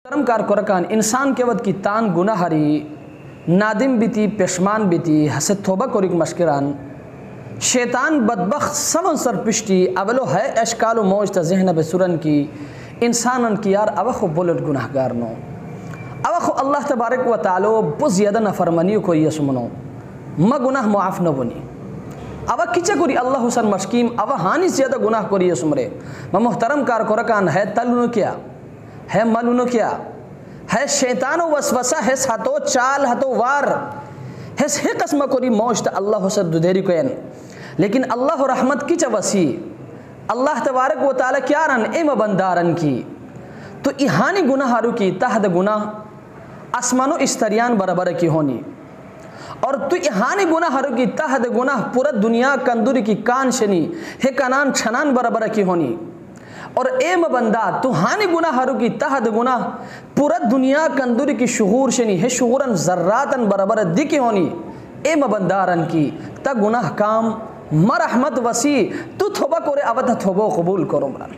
محترم کارکرکان انسان کے ود کی تان گناہ ہری نادم بیتی پشمان بیتی حسد توبہ کوریک مشکران شیطان بدبخت سمن سر پشتی اولو ہے اشکال و موج تا ذہن بسرن کی انسانن کی یار اوخو بولت گناہ گارنو اوخو اللہ تبارک و تعالی بو زیادہ نفرمانیو کو یسمنو ما گناہ معاف نہ بنی اوہ کچھ کوری اللہ حسن مشکیم اوہ ہانی زیادہ گناہ کوری یسمرے ما محترم کارکرکان ہے تلونو کیا ہے ملونو کیا ہے شیطان و وسوسہ ہے ہتو چال ہتو وار ہے قسم کوری موج تا اللہ حسن دو دیری کوئن لیکن اللہ رحمت کی چا وسیع اللہ تبارک و تعالی کیا رن ایم بندارن کی تو ایہانی گناہ ہارو کی تحت گناہ اسمان و استریان برابر کی ہونی اور تو ایہانی گناہ ہارو کی تحت گناہ پورا دنیا کندوری کی کان شنی ہے کنان چھنان برابر کی ہونی اور ایم بندہ تو ہانی گناہ ہارو کی تحت گناہ پورا دنیا کندوری کی شعور شنی ہے شعوراً ذراتاً برابر دی کی ہونی ایم بندارن کی تا گناہ کام مرحمت وسیع تو توبہ کرے اوتا توبہ قبول کرو مران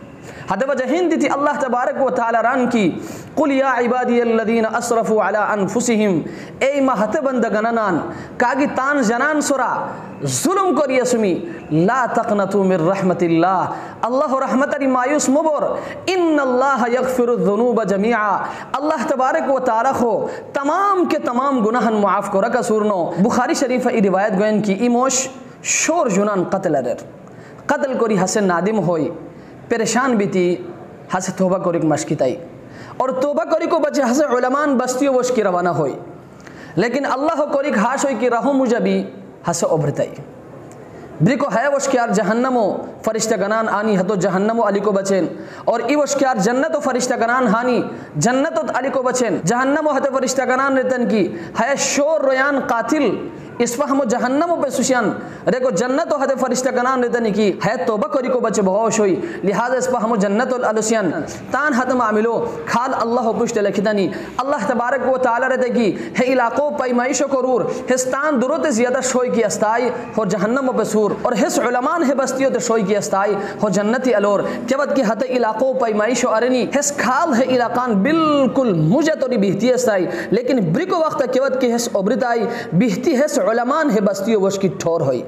حد وجہ ہندی تھی اللہ تبارک و تعالی ران کی قل یا عبادی الذین اسرفوا علی انفسهم اے مہت بندگنان کاگی تان جنان سرا ظلم کر یسمی لا تقنطوا من رحمت اللہ اللہ رحمت ری مایوس مبور ان اللہ یغفر الذنوب جميعا اللہ تبارک و تعالی خو تمام کے تمام گناہن معاف کو رکا سورنو بخاری شریف ای روایت گوین کی ایموش شور جنان قتل ارر قتل کوری حسن نادم ہوئی پریشان بیتی حسن توبہ کوری مشکی تائی اور توبہ کوری کو بچے حسن علمان بستیوں وش کی روانہ ہوئی لیکن اللہ کوری خاش ہوئی کی رہو مجھے بھی حسن عبرتائی بریکو ہے وشکیار جہنمو فرشتہ گنان آنی ہتو جہنمو علی کو بچین اور ای وشکیار جنتو فرشتہ گنان ہانی جنتو علی کو بچین جہنمو ہتو فرشتہ گنان رتن کی ہے شور رویان قاتل اس فہمو جہنمو پہ سوشیان ریکو جنتو ہتو فرشتہ گنان رتن کی ہے توبہ کری کو بچے بہوش ہوئی لہذا اس فہمو جنتو الالوسیان تان ہتم عملو کھال اللہ پشت لکھتنی اللہ تبارک و تعالی رتے کی ہے علاقوں پای معیشو کرور ہستان دروت زیادہ شوئی کی استائی اور جہنمو پہ سور اور ہس علمان ہے بستیوں تے شوئی کی استائی ہو جنتی الور کیوت کی ہتے علاقوں پای معیشو ارنی ہس کھال ہے علاقان بالکل مجھے توری بہتی استائی لیکن بریکو وقت کیوت کی ہس عبرتائی بہتی ہس علمان ہے بستیوں وش کی ٹھور ہوئی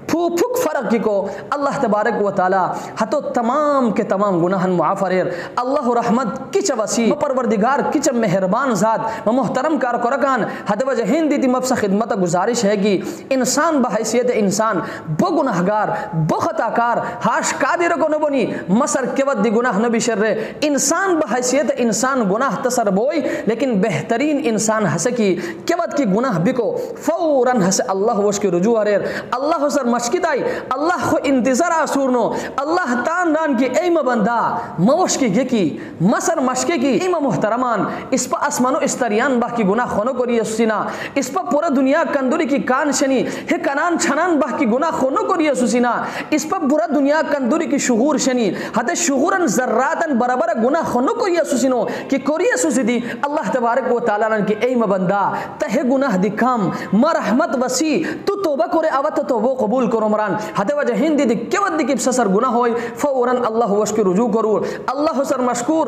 پھوک فرق کی کو اللہ تبارک و تعالی ہتو تمام کے تمام گناہن معافریر اللہ رحمت کچھ وسیع پروردگار کچھ مہربان ذات محترم کارکرکان حد وجہ ہندی تی مفس خدمت گزارش ہے کہ انسان بحیثیت انسان بو گناہگار بو خطاکار ہاش قادر کو نبونی مصر کیوت دی گناہ نبی شر انسان بحیثیت انسان گناہ تصر بوئی لیکن بہترین انسان ہسکی کیوت کی گناہ بکو فوراً ہس اللہ وش کی رجوع ہریر اللہ سر مشکت آئی اللہ خو انتظار آسورنو اللہ تان ران کی ایم بندہ موش کی گکی مصر مشکے کی ایم محترمان اس پا اسمانو استریان باہ کی گناہ خونو کو ریسو سینا اس پا پورا دنیا کندوری کی کان شنی ہے کنان چھنان باہ کی گناہ خونو کو ریسو سینا اس پا پورا دنیا کندوری کی شعور شنی حتی شعوراً ذراتاً برابر گناہ خونو کو ریسو سینو کہ کوریسو سی دی اللہ تبارک و تعالیٰ ران کی ایم بندہ تہ گناہ دی کام مرحمت وسیع تو توبہ کرے آوات تو وہ قبول کرو مران ہتے وجہ ہندی دی کیوت دی کی سسر گناہ ہوئی فوراً اللہ وش کی رجوع کرو اللہ سر مشکور